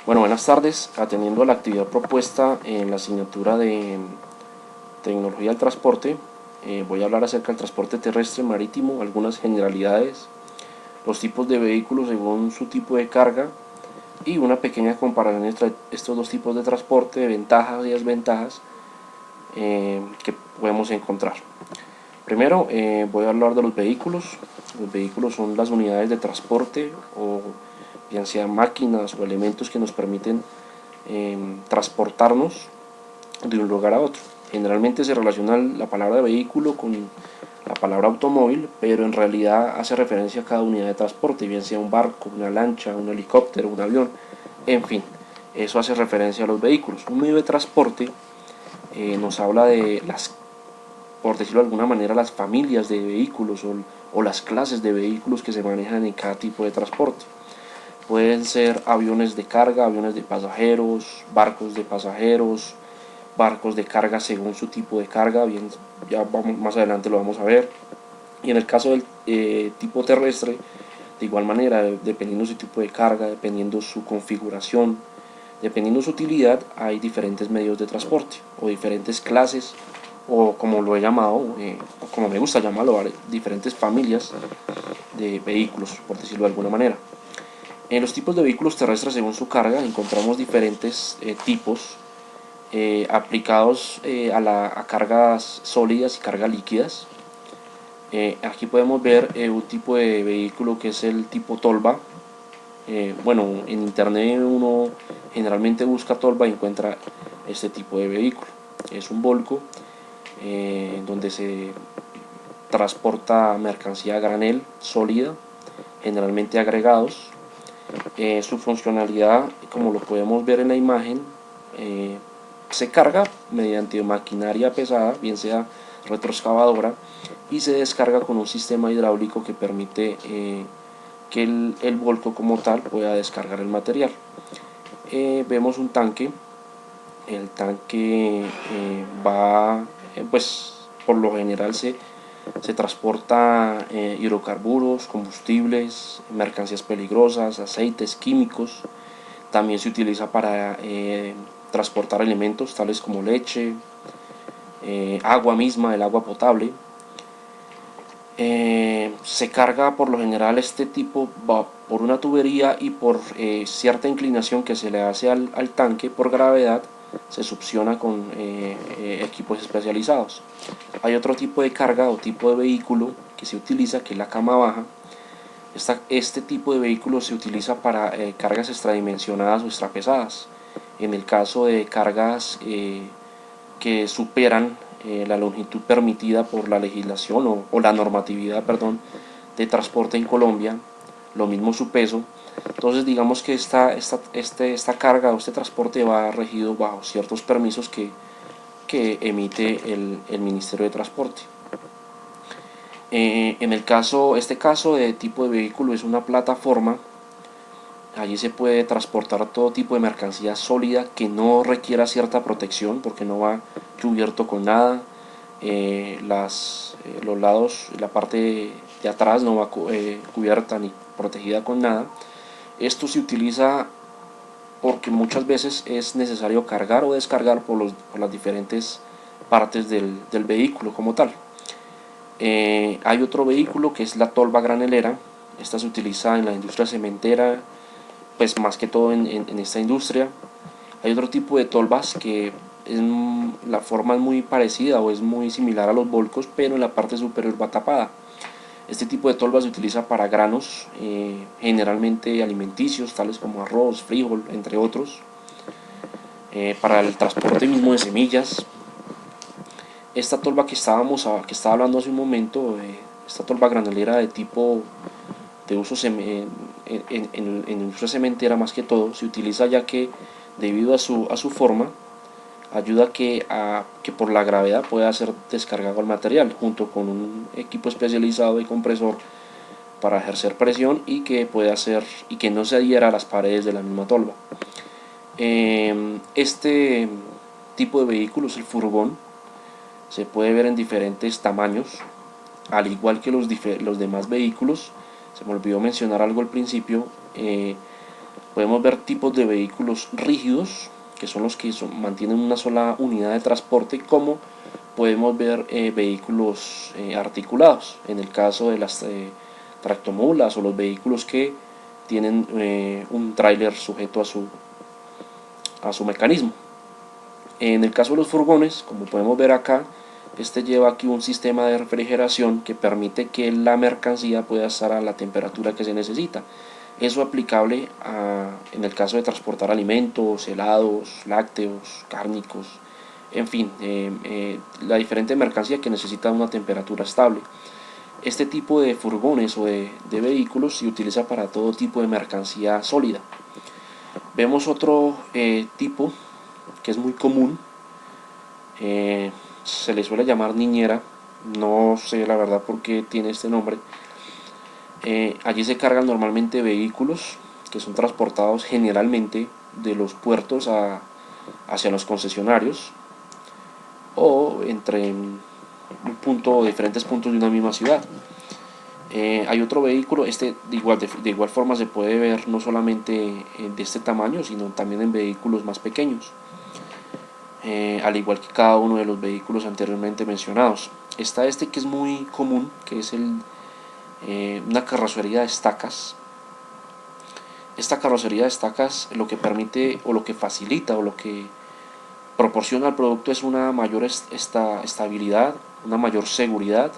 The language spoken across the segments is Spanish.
Bueno, buenas tardes. Atendiendo a la actividad propuesta en la asignatura de Tecnología del Transporte, voy a hablar acerca del transporte terrestre, marítimo, algunas generalidades, los tipos de vehículos según su tipo de carga y una pequeña comparación entre estos dos tipos de transporte, ventajas y desventajas que podemos encontrar. Primero, voy a hablar de los vehículos. Los vehículos son las unidades de transporte o bien sean máquinas o elementos que nos permiten transportarnos de un lugar a otro. Generalmente se relaciona la palabra vehículo con la palabra automóvil, pero en realidad hace referencia a cada unidad de transporte, bien sea un barco, una lancha, un helicóptero, un avión, en fin, eso hace referencia a los vehículos. Un medio de transporte nos habla de por decirlo de alguna manera, las familias de vehículos o las clases de vehículos que se manejan en cada tipo de transporte. Pueden ser aviones de carga, aviones de pasajeros, barcos de carga según su tipo de carga, bien, ya vamos, más adelante lo vamos a ver. Y en el caso del tipo terrestre, de igual manera, dependiendo su tipo de carga, dependiendo su configuración, dependiendo su utilidad, hay diferentes medios de transporte o diferentes clases, o como lo he llamado, o como me gusta llamarlo, diferentes familias de vehículos, por decirlo de alguna manera. En los tipos de vehículos terrestres según su carga encontramos diferentes tipos aplicados a cargas sólidas y cargas líquidas. Aquí podemos ver un tipo de vehículo que es el tipo tolva. Bueno, en internet uno generalmente busca tolva y encuentra este tipo de vehículo. Es un volco donde se transporta mercancía a granel sólida, generalmente agregados. Su funcionalidad, como lo podemos ver en la imagen, se carga mediante maquinaria pesada, bien sea retroexcavadora, y se descarga con un sistema hidráulico que permite que el volco como tal pueda descargar el material. Vemos un tanque. El tanque va, pues por lo general se transporta hidrocarburos, combustibles, mercancías peligrosas, aceites, químicos. También se utiliza para transportar elementos tales como leche, agua misma, el agua potable. Se carga por lo general este tipo va por una tubería y por cierta inclinación que se le hace al tanque por gravedad se succiona con equipos especializados. Hay otro tipo de carga o tipo de vehículo que se utiliza, que es la cama baja. Este tipo de vehículo se utiliza para cargas extradimensionadas o extrapesadas. En el caso de cargas que superan la longitud permitida por la legislación o la normatividad, perdón, de transporte en Colombia, lo mismo su peso. Entonces digamos que esta carga o este transporte va regido bajo ciertos permisos que emite el Ministerio de Transporte. En este caso de tipo de vehículo es una plataforma. Allí se puede transportar todo tipo de mercancía sólida que no requiera cierta protección porque no va cubierto con nada. Los lados, la parte de atrás no va cubierta ni protegida con nada. Esto se utiliza porque muchas veces es necesario cargar o descargar por las diferentes partes del vehículo como tal. Hay otro vehículo que es la tolva granelera. Esta se utiliza en la industria cementera, pues más que todo en esta industria. Hay otro tipo de tolvas que la forma es muy parecida o es muy similar a los volcos, pero en la parte superior va tapada. Este tipo de tolva se utiliza para granos, generalmente alimenticios, tales como arroz, frijol, entre otros, para el transporte mismo de semillas. Esta tolva que estaba hablando hace un momento, esta tolva granulera de tipo de uso en industria cementera más que todo, se utiliza ya que debido a su forma ayuda a que por la gravedad pueda ser descargado el material junto con un equipo especializado de compresor para ejercer presión y que no se adhiera a las paredes de la misma tolva. Este tipo de vehículos, el furgón, se puede ver en diferentes tamaños, al igual que los demás vehículos. Se me olvidó mencionar algo al principio. Podemos ver tipos de vehículos rígidos, que son los que mantienen una sola unidad de transporte, como podemos ver vehículos articulados, en el caso de las tractomulas o los vehículos que tienen un tráiler sujeto a su mecanismo. En el caso de los furgones, como podemos ver acá, este lleva aquí un sistema de refrigeración que permite que la mercancía pueda estar a la temperatura que se necesita. Eso aplicable en el caso de transportar alimentos, helados, lácteos, cárnicos, en fin, la diferente mercancía que necesita una temperatura estable. Este tipo de furgones o de vehículos se utiliza para todo tipo de mercancía sólida. Vemos otro tipo que es muy común, se le suele llamar niñera, no sé la verdad por qué tiene este nombre. Allí se cargan normalmente vehículos que son transportados generalmente de los puertos hacia los concesionarios o entre diferentes puntos de una misma ciudad. Hay otro vehículo, de igual forma se puede ver no solamente de este tamaño, sino también en vehículos más pequeños, al igual que cada uno de los vehículos anteriormente mencionados. Está este que es muy común, que es una carrocería de estacas. Esta carrocería de estacas lo que permite o lo que facilita o lo que proporciona al producto es una mayor estabilidad, una mayor seguridad,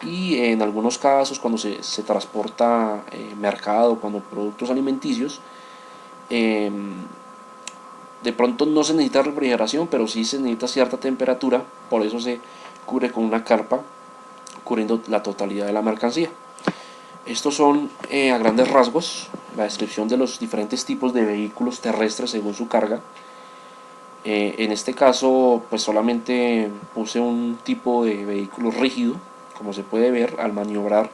y en algunos casos cuando se transporta mercado, cuando productos alimenticios, de pronto no se necesita refrigeración, pero sí se necesita cierta temperatura, por eso se cubre con una carpa cubriendo la totalidad de la mercancía. Estos son a grandes rasgos la descripción de los diferentes tipos de vehículos terrestres según su carga. En este caso pues solamente puse un tipo de vehículo rígido. Como se puede ver, al maniobrar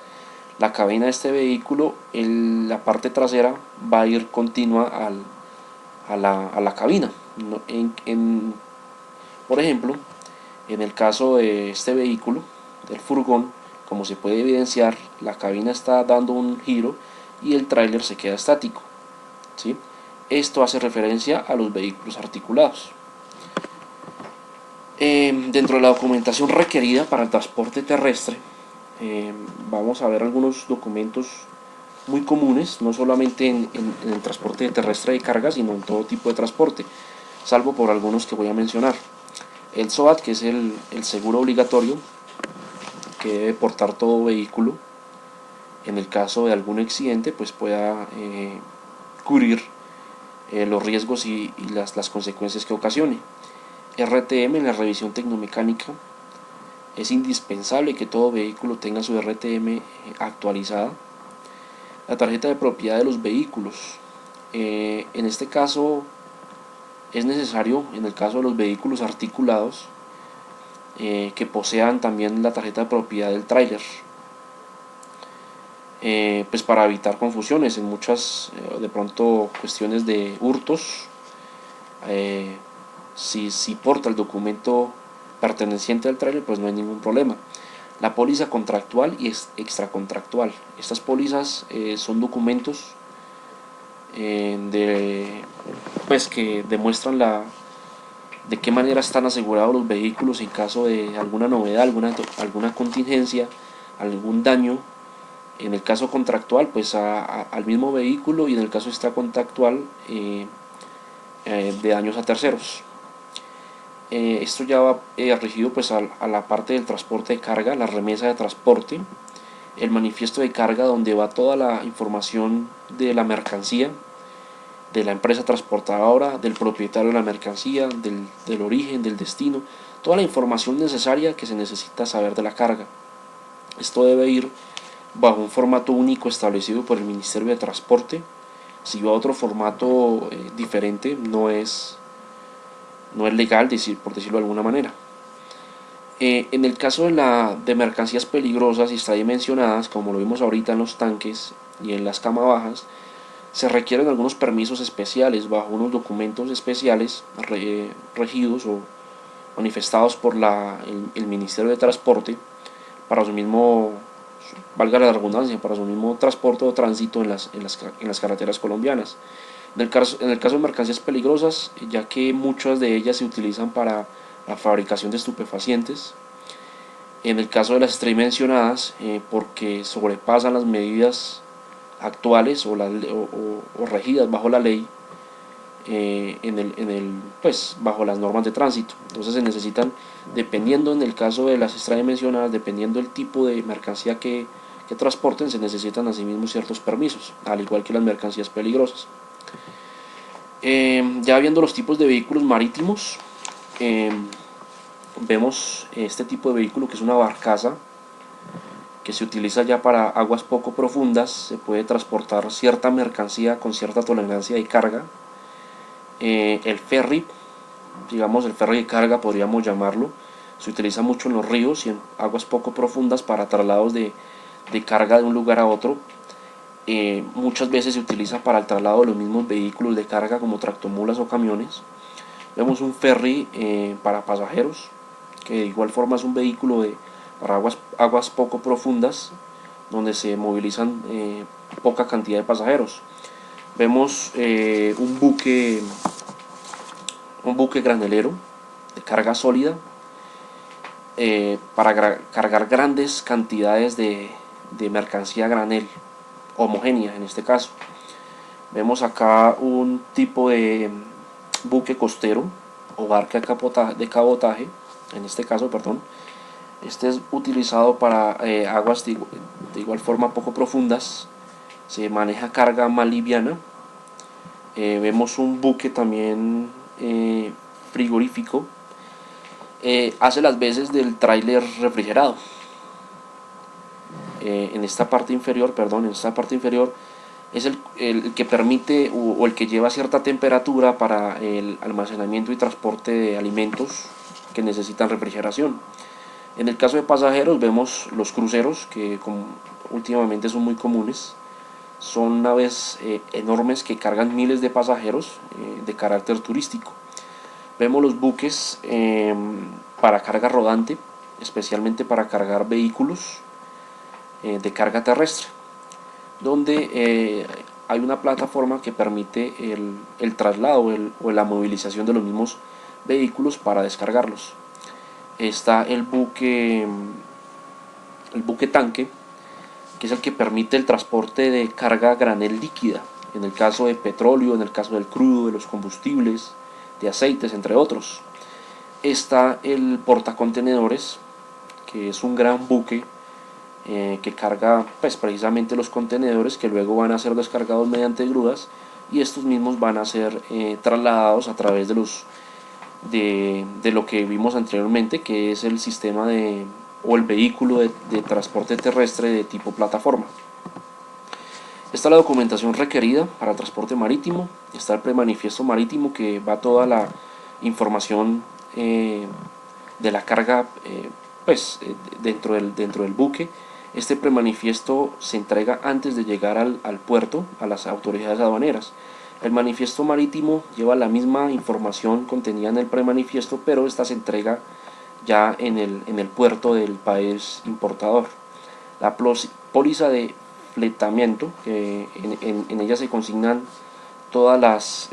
la cabina de este vehículo, la parte trasera va a ir continua a la cabina. Por ejemplo, en el caso de este vehículo, del furgón, como se puede evidenciar, la cabina está dando un giro y el tráiler se queda estático, ¿sí? Esto hace referencia a los vehículos articulados. Dentro de la documentación requerida para el transporte terrestre, vamos a ver algunos documentos muy comunes, no solamente en el transporte terrestre de carga, sino en todo tipo de transporte, salvo por algunos que voy a mencionar. El SOAT, que es el seguro obligatorio que debe portar todo vehículo, en el caso de algún accidente, pues pueda cubrir los riesgos y las consecuencias que ocasione. RTM, en la revisión tecnomecánica, es indispensable que todo vehículo tenga su RTM actualizada. La tarjeta de propiedad de los vehículos, en este caso es necesario, en el caso de los vehículos articulados, que posean también la tarjeta de propiedad del tráiler, pues para evitar confusiones en muchas de pronto cuestiones de hurtos. Si porta el documento perteneciente al tráiler, pues no hay ningún problema. La póliza contractual y extracontractual. Estas pólizas son documentos pues que demuestran de qué manera están asegurados los vehículos en caso de alguna novedad, alguna contingencia, algún daño. En el caso contractual, pues al mismo vehículo, y en el caso extracontractual, de daños a terceros. Esto ya va regido pues a la parte del transporte de carga, la remesa de transporte, el manifiesto de carga, donde va toda la información de la mercancía, de la empresa transportadora, del propietario de la mercancía, del origen, del destino, toda la información necesaria que se necesita saber de la carga. Esto debe ir bajo un formato único establecido por el Ministerio de Transporte. Si va a otro formato diferente, no es legal, por decirlo de alguna manera. En el caso de mercancías peligrosas y extradimensionadas, como lo vimos ahorita en los tanques y en las camabajas, se requieren algunos permisos especiales bajo unos documentos especiales regidos o manifestados por el Ministerio de Transporte para su mismo, valga la redundancia, para su mismo transporte o tránsito en las carreteras colombianas. En el caso de mercancías peligrosas, ya que muchas de ellas se utilizan para la fabricación de estupefacientes. En el caso de las estrellas mencionadas, porque sobrepasan las medidas actuales o regidas bajo la ley, pues bajo las normas de tránsito. Entonces se necesitan, dependiendo en el caso de las estrellas mencionadas, dependiendo del tipo de mercancía que transporten, se necesitan asimismo ciertos permisos, al igual que las mercancías peligrosas. Ya viendo los tipos de vehículos marítimos, vemos este tipo de vehículo, que es una barcaza, que se utiliza ya para aguas poco profundas. Se puede transportar cierta mercancía con cierta tolerancia de carga. El ferry, digamos el ferry de carga podríamos llamarlo, se utiliza mucho en los ríos y en aguas poco profundas para traslados de carga de un lugar a otro. Muchas veces se utiliza para el traslado de los mismos vehículos de carga como tractomulas o camiones. Vemos un ferry para pasajeros, que de igual forma es un vehículo para aguas poco profundas, donde se movilizan poca cantidad de pasajeros. Vemos un buque granelero de carga sólida, para cargar grandes cantidades de mercancía a granel, homogénea en este caso. Vemos acá un tipo de buque costero o barca de cabotaje, en este caso, perdón. Este es utilizado para aguas de igual forma poco profundas. Se maneja carga más liviana. Vemos un buque también frigorífico. Hace las veces del tráiler refrigerado. En esta parte inferior es el que permite o el que lleva cierta temperatura para el almacenamiento y transporte de alimentos que necesitan refrigeración. En el caso de pasajeros vemos los cruceros, que últimamente son muy comunes. Son naves enormes que cargan miles de pasajeros de carácter turístico. Vemos los buques para carga rodante, especialmente para cargar vehículos de carga terrestre, donde hay una plataforma que permite el traslado o la movilización de los mismos vehículos para descargarlos. Está el buque tanque, que es el que permite el transporte de carga a granel líquida, en el caso de petróleo, en el caso del crudo, de los combustibles, de aceites, entre otros. Está el portacontenedores, que es un gran buque que carga pues precisamente los contenedores, que luego van a ser descargados mediante grúas, y estos mismos van a ser trasladados a través de lo que vimos anteriormente, que es el sistema o el vehículo de transporte terrestre de tipo plataforma. Está la documentación requerida para el transporte marítimo. Está el premanifiesto marítimo, que va toda la información de la carga dentro del buque. Este premanifiesto se entrega antes de llegar al puerto, a las autoridades aduaneras. El manifiesto marítimo lleva la misma información contenida en el premanifiesto, pero esta se entrega ya en el puerto del país importador. La póliza de fletamiento, que en ella se consignan todas las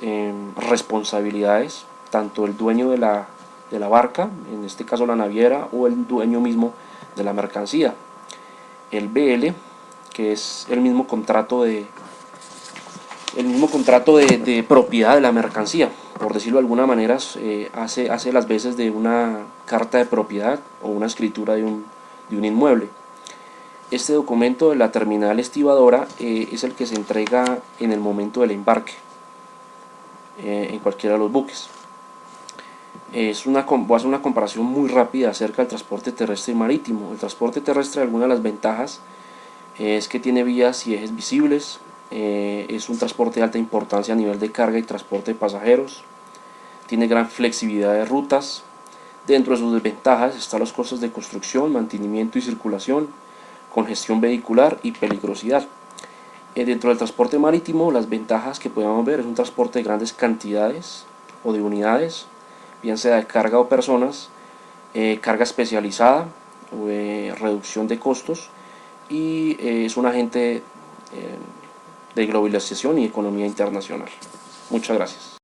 responsabilidades, tanto el dueño de la barca, en este caso la naviera, o el dueño mismo de la mercancía. El BL, que es el mismo contrato de propiedad de la mercancía, por decirlo de alguna manera. Hace las veces de una carta de propiedad o una escritura de un inmueble. Este documento de la terminal estibadora es el que se entrega en el momento del embarque en cualquiera de los buques. Voy a hacer una comparación muy rápida acerca del transporte terrestre y marítimo. El transporte terrestre, alguna de las ventajas es que tiene vías y ejes visibles. Es un transporte de alta importancia a nivel de carga y transporte de pasajeros. Tiene gran flexibilidad de rutas. Dentro de sus desventajas están los costos de construcción, mantenimiento y circulación, congestión vehicular y peligrosidad. Dentro del transporte marítimo, las ventajas que podemos ver es un transporte de grandes cantidades o de unidades, bien sea de carga o personas, carga especializada, reducción de costos, y es un agente de globalización y economía internacional. Muchas gracias.